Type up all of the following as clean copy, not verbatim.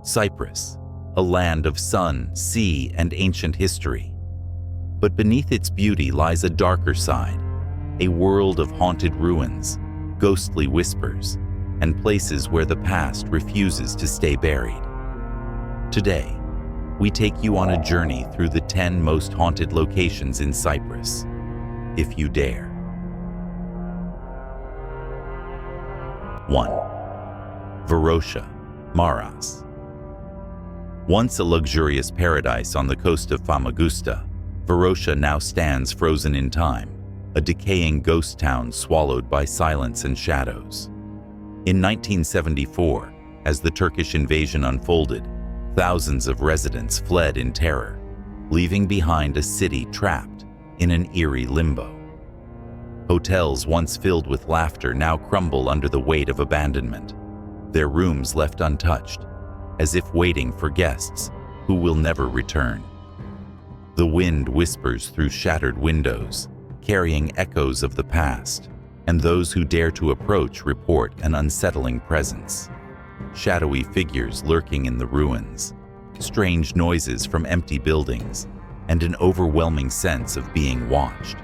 Cyprus, a land of sun, sea, and ancient history. But beneath its beauty lies a darker side, a world of haunted ruins, ghostly whispers, and places where the past refuses to stay buried. Today, we take you on a journey through the 10 most haunted locations in Cyprus, if you dare. 1. Varosha, Maras. Once a luxurious paradise on the coast of Famagusta, Varosha now stands frozen in time, a decaying ghost town swallowed by silence and shadows. In 1974, as the Turkish invasion unfolded, thousands of residents fled in terror, leaving behind a city trapped in an eerie limbo. Hotels once filled with laughter now crumble under the weight of abandonment, their rooms left untouched, as if waiting for guests who will never return. The wind whispers through shattered windows, carrying echoes of the past, and those who dare to approach report an unsettling presence. Shadowy figures lurking in the ruins, strange noises from empty buildings, and an overwhelming sense of being watched.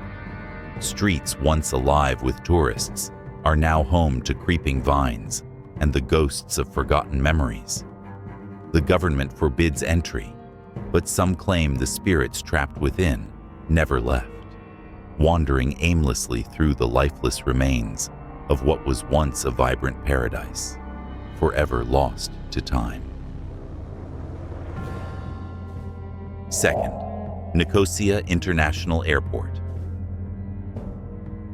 Streets once alive with tourists are now home to creeping vines and the ghosts of forgotten memories. The government forbids entry, but some claim the spirits trapped within never left, wandering aimlessly through the lifeless remains of what was once a vibrant paradise, forever lost to time. 2. Nicosia International Airport.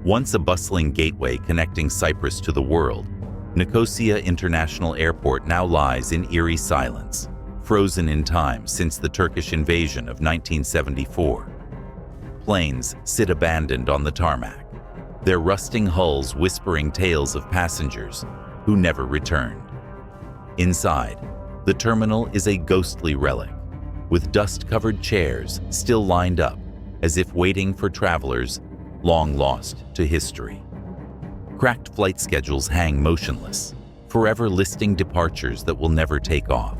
Once a bustling gateway connecting Cyprus to the world, Nicosia International Airport now lies in eerie silence, frozen in time since the Turkish invasion of 1974. Planes sit abandoned on the tarmac, their rusting hulls whispering tales of passengers who never returned. Inside, the terminal is a ghostly relic, with dust-covered chairs still lined up as if waiting for travelers long lost to history. Cracked flight schedules hang motionless, forever listing departures that will never take off.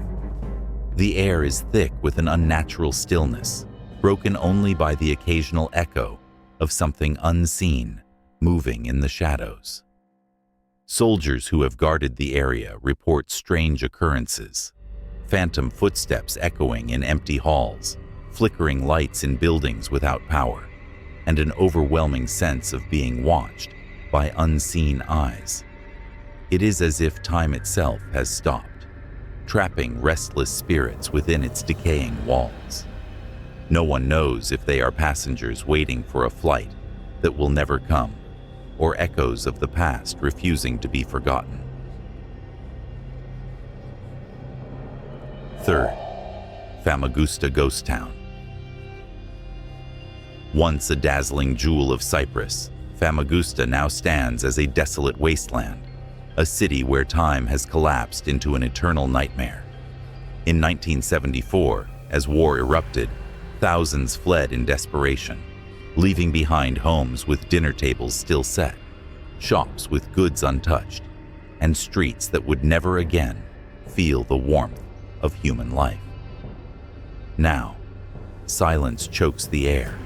The air is thick with an unnatural stillness, broken only by the occasional echo of something unseen moving in the shadows. Soldiers who have guarded the area report strange occurrences, phantom footsteps echoing in empty halls, flickering lights in buildings without power, and an overwhelming sense of being watched by unseen eyes. It is as if time itself has stopped, trapping restless spirits within its decaying walls. No one knows if they are passengers waiting for a flight that will never come, or echoes of the past refusing to be forgotten. 3. Famagusta Ghost Town. Once a dazzling jewel of Cyprus, Famagusta now stands as a desolate wasteland, a city where time has collapsed into an eternal nightmare. In 1974, as war erupted, thousands fled in desperation, leaving behind homes with dinner tables still set, shops with goods untouched, and streets that would never again feel the warmth of human life. Now, silence chokes the air,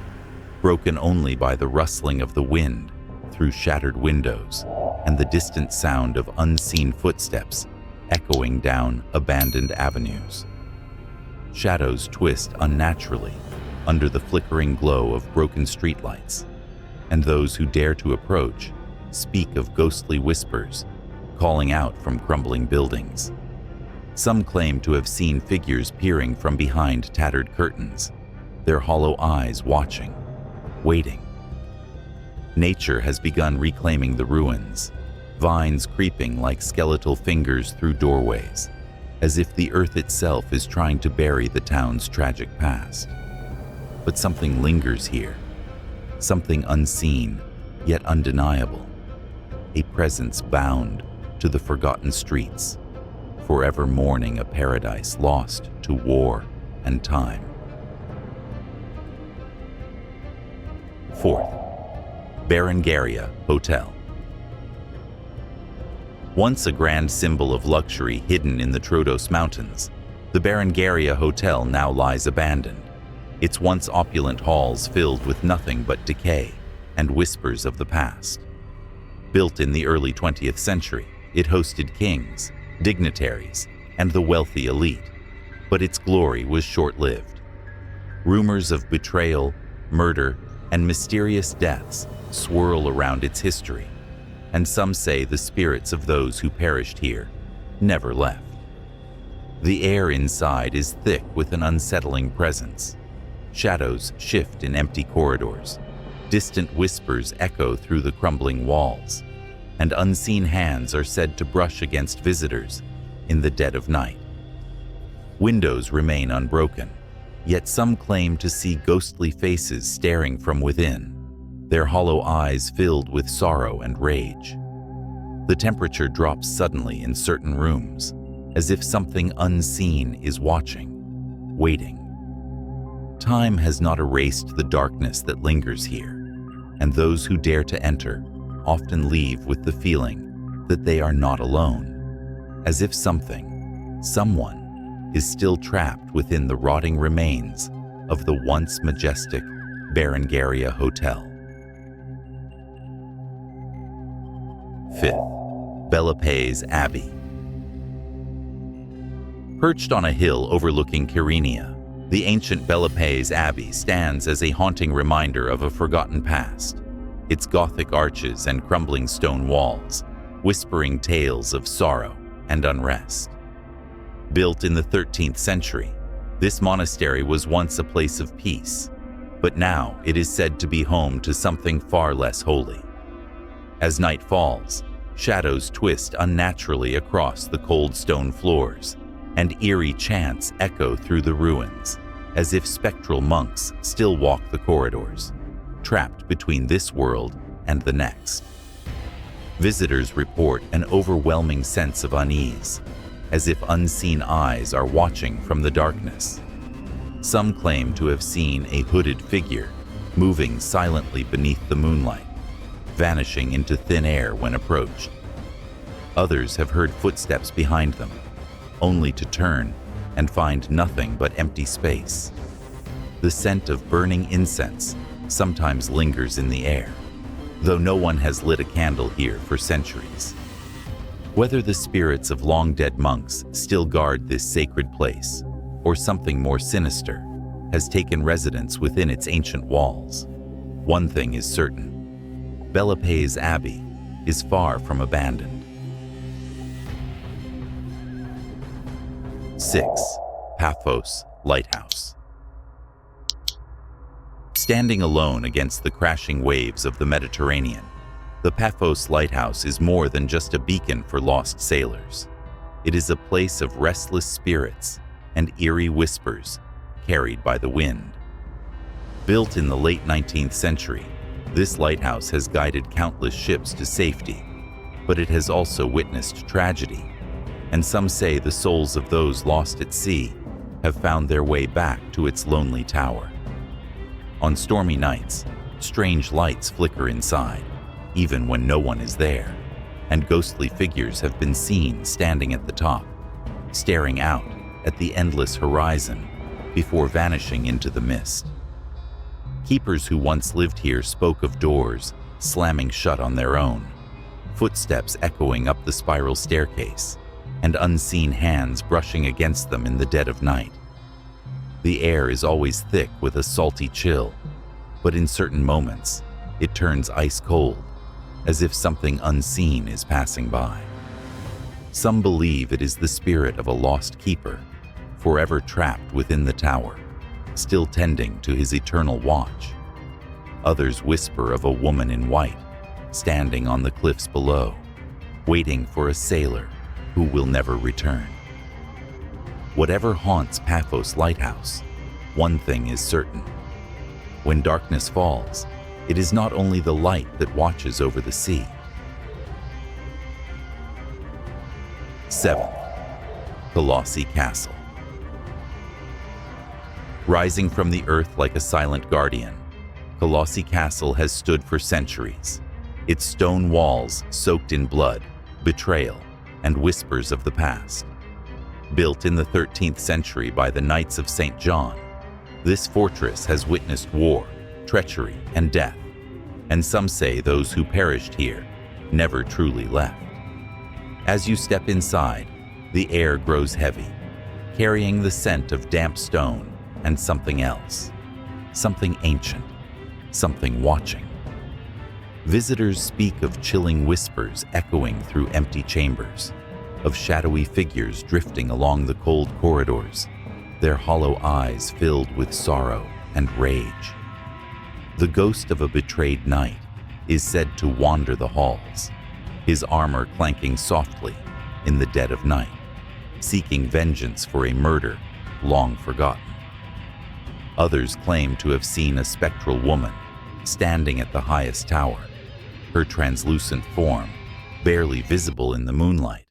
broken only by the rustling of the wind through shattered windows and the distant sound of unseen footsteps echoing down abandoned avenues. Shadows twist unnaturally under the flickering glow of broken streetlights, and those who dare to approach speak of ghostly whispers calling out from crumbling buildings. Some claim to have seen figures peering from behind tattered curtains, their hollow eyes watching, waiting. Nature has begun reclaiming the ruins, vines creeping like skeletal fingers through doorways, as if the earth itself is trying to bury the town's tragic past. But something lingers here, something unseen yet undeniable, a presence bound to the forgotten streets, forever mourning a paradise lost to war and time. 4. Berengaria Hotel. Once a grand symbol of luxury hidden in the Troodos Mountains, The Berengaria Hotel now lies abandoned, its once opulent halls filled with nothing but decay and whispers of the past. Built in the early 20th century, it hosted kings, dignitaries, and the wealthy elite, but its glory was short-lived. Rumors of betrayal, murder, and mysterious deaths swirl around its history, and some say the spirits of those who perished here never left. The air inside is thick with an unsettling presence. Shadows shift in empty corridors, distant whispers echo through the crumbling walls, and unseen hands are said to brush against visitors in the dead of night. Windows remain unbroken, yet some claim to see ghostly faces staring from within, their hollow eyes filled with sorrow and rage. The temperature drops suddenly in certain rooms, as if something unseen is watching, waiting. Time has not erased the darkness that lingers here, and those who dare to enter often leave with the feeling that they are not alone, as if someone is still trapped within the rotting remains of the once majestic Berengaria Hotel. 5th, Belapes Abbey. Perched on a hill overlooking Kyrenia, the ancient Belapes Abbey stands as a haunting reminder of a forgotten past, its Gothic arches and crumbling stone walls, whispering tales of sorrow and unrest. Built in the 13th century, this monastery was once a place of peace, but now it is said to be home to something far less holy. As night falls, shadows twist unnaturally across the cold stone floors, and eerie chants echo through the ruins, as if spectral monks still walk the corridors, trapped between this world and the next. Visitors report an overwhelming sense of unease, as if unseen eyes are watching from the darkness. Some claim to have seen a hooded figure moving silently beneath the moonlight, vanishing into thin air when approached. Others have heard footsteps behind them, only to turn and find nothing but empty space. The scent of burning incense sometimes lingers in the air, though no one has lit a candle here for centuries. Whether the spirits of long-dead monks still guard this sacred place, or something more sinister has taken residence within its ancient walls, one thing is certain: Belapes Abbey is far from abandoned. 6. Paphos Lighthouse. Standing alone against the crashing waves of the Mediterranean, the Paphos Lighthouse is more than just a beacon for lost sailors. It is a place of restless spirits and eerie whispers carried by the wind. Built in the late 19th century, this lighthouse has guided countless ships to safety, but it has also witnessed tragedy, and some say the souls of those lost at sea have found their way back to its lonely tower. On stormy nights, strange lights flicker inside, even when no one is there, and ghostly figures have been seen standing at the top, staring out at the endless horizon before vanishing into the mist. Keepers who once lived here spoke of doors slamming shut on their own, footsteps echoing up the spiral staircase, and unseen hands brushing against them in the dead of night. The air is always thick with a salty chill, but in certain moments, it turns ice cold, as if something unseen is passing by. Some believe it is the spirit of a lost keeper, forever trapped within the tower, still tending to his eternal watch. Others whisper of a woman in white, standing on the cliffs below, waiting for a sailor who will never return. Whatever haunts Paphos Lighthouse, one thing is certain: when darkness falls, it is not only the light that watches over the sea. 7th, Colossi Castle. Rising from the earth like a silent guardian, Colossi Castle has stood for centuries, its stone walls soaked in blood, betrayal, and whispers of the past. Built in the 13th century by the Knights of St. John, this fortress has witnessed war, treachery, and death, and some say those who perished here never truly left. As you step inside, the air grows heavy, carrying the scent of damp stone and something else, something ancient, something watching. Visitors speak of chilling whispers echoing through empty chambers, of shadowy figures drifting along the cold corridors, their hollow eyes filled with sorrow and rage. The ghost of a betrayed knight is said to wander the halls, his armor clanking softly in the dead of night, seeking vengeance for a murder long forgotten. Others claim to have seen a spectral woman standing at the highest tower, her translucent form barely visible in the moonlight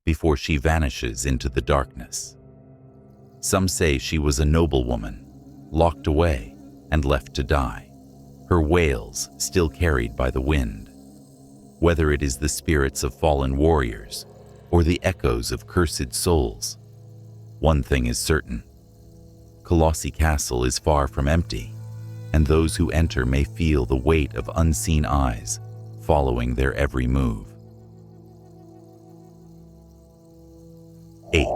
before she vanishes into the darkness. Some say she was a noblewoman, locked away and left to die, her wails still carried by the wind. Whether it is the spirits of fallen warriors or the echoes of cursed souls, one thing is certain: Colossi Castle is far from empty, and those who enter may feel the weight of unseen eyes following their every move. 8.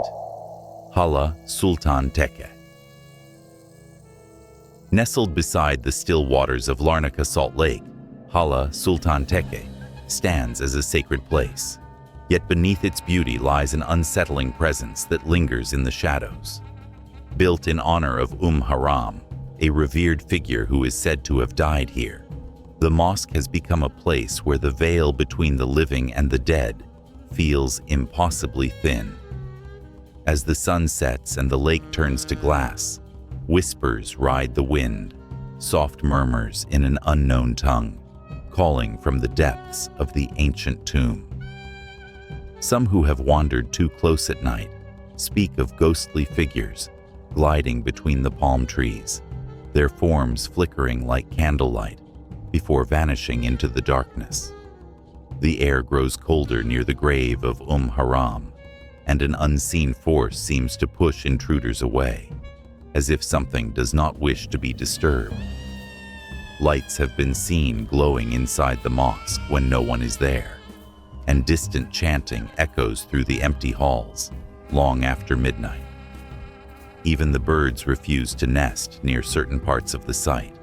Hala Sultan Tekke. Nestled beside the still waters of Larnaca Salt Lake, Hala Sultan Tekke stands as a sacred place. Yet beneath its beauty lies an unsettling presence that lingers in the shadows. Built in honor of Haram, a revered figure who is said to have died here, the mosque has become a place where the veil between the living and the dead feels impossibly thin. As the sun sets and the lake turns to glass, whispers ride the wind, soft murmurs in an unknown tongue, calling from the depths of the ancient tomb. Some who have wandered too close at night speak of ghostly figures gliding between the palm trees, their forms flickering like candlelight before vanishing into the darkness. The air grows colder near the grave of Haram, and an unseen force seems to push intruders away, as if something does not wish to be disturbed. Lights have been seen glowing inside the mosque when no one is there, and distant chanting echoes through the empty halls long after midnight. Even the birds refuse to nest near certain parts of the site,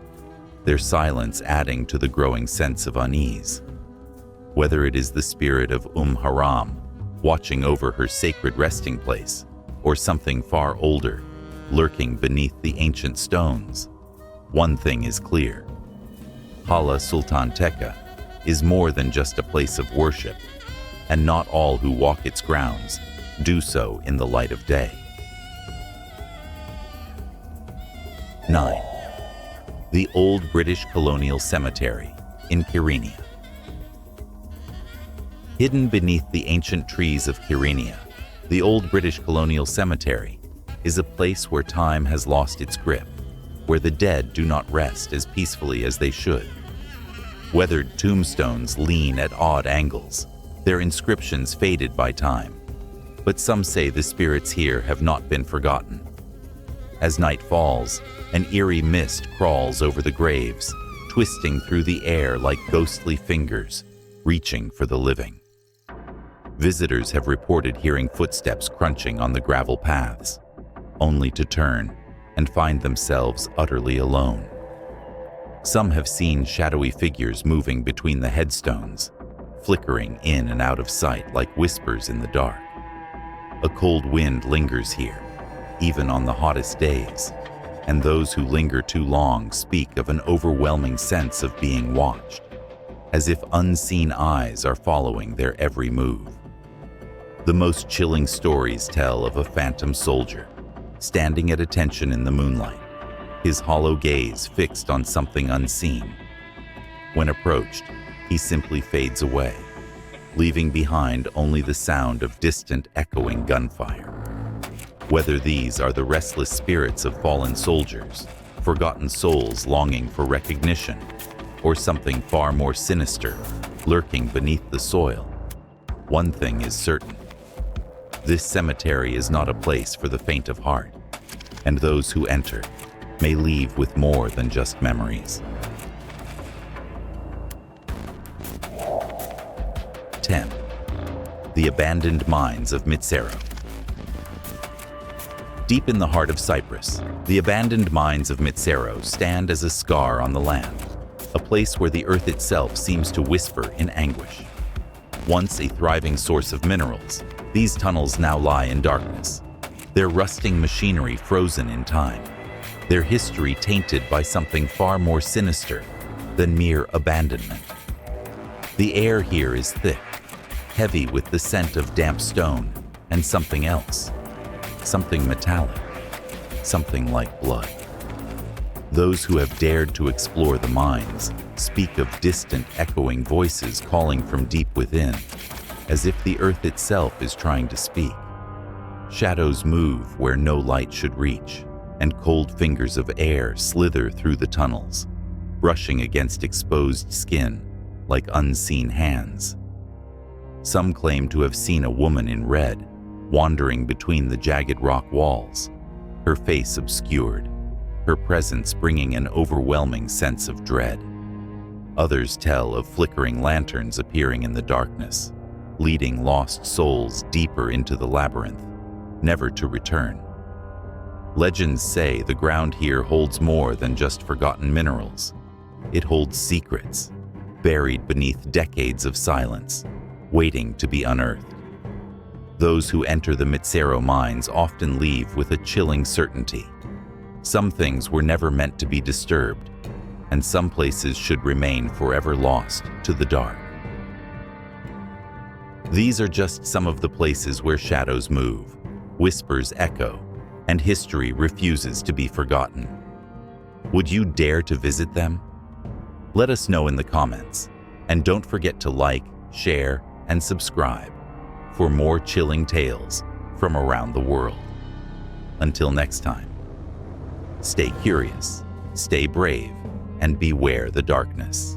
their silence adding to the growing sense of unease. Whether it is the spirit of Haram watching over her sacred resting place, or something far older, lurking beneath the ancient stones, one thing is clear: Hala Sultan Tekke is more than just a place of worship, and not all who walk its grounds do so in the light of day. 9. The Old British Colonial Cemetery in Kyrenia. Hidden beneath the ancient trees of Kyrenia, the Old British Colonial Cemetery is a place where time has lost its grip, where the dead do not rest as peacefully as they should. Weathered tombstones lean at odd angles, their inscriptions faded by time, but some say the spirits here have not been forgotten. As night falls, an eerie mist crawls over the graves, twisting through the air like ghostly fingers, reaching for the living. Visitors have reported hearing footsteps crunching on the gravel paths, only to turn and find themselves utterly alone. Some have seen shadowy figures moving between the headstones, flickering in and out of sight like whispers in the dark. A cold wind lingers here, even on the hottest days, and those who linger too long speak of an overwhelming sense of being watched, as if unseen eyes are following their every move. The most chilling stories tell of a phantom soldier, standing at attention in the moonlight, his hollow gaze fixed on something unseen. When approached, he simply fades away, leaving behind only the sound of distant echoing gunfire. Whether these are the restless spirits of fallen soldiers, forgotten souls longing for recognition, or something far more sinister lurking beneath the soil, one thing is certain: This cemetery is not a place for the faint of heart, and those who enter may leave with more than just memories. 10. The abandoned mines of Mitsero. Deep in the heart of Cyprus, the abandoned mines of Mitsero stand as a scar on the land, a place where the earth itself seems to whisper in anguish. Once a thriving source of minerals, these tunnels now lie in darkness, their rusting machinery frozen in time, their history tainted by something far more sinister than mere abandonment. The air here is thick, heavy with the scent of damp stone and something else, something metallic, something like blood. Those who have dared to explore the mines speak of distant, echoing voices calling from deep within, as if the earth itself is trying to speak. Shadows move where no light should reach, and cold fingers of air slither through the tunnels, brushing against exposed skin like unseen hands. Some claim to have seen a woman in red, wandering between the jagged rock walls, her face obscured, her presence bringing an overwhelming sense of dread. Others tell of flickering lanterns appearing in the darkness, leading lost souls deeper into the labyrinth, never to return. Legends say the ground here holds more than just forgotten minerals. It holds secrets, buried beneath decades of silence, waiting to be unearthed. Those who enter the Mitsero mines often leave with a chilling certainty. Some things were never meant to be disturbed, and some places should remain forever lost to the dark. These are just some of the places where shadows move, whispers echo, and history refuses to be forgotten. Would you dare to visit them? Let us know in the comments, and don't forget to like, share, and subscribe for more chilling tales from around the world. Until next time, stay curious, stay brave, and beware the darkness.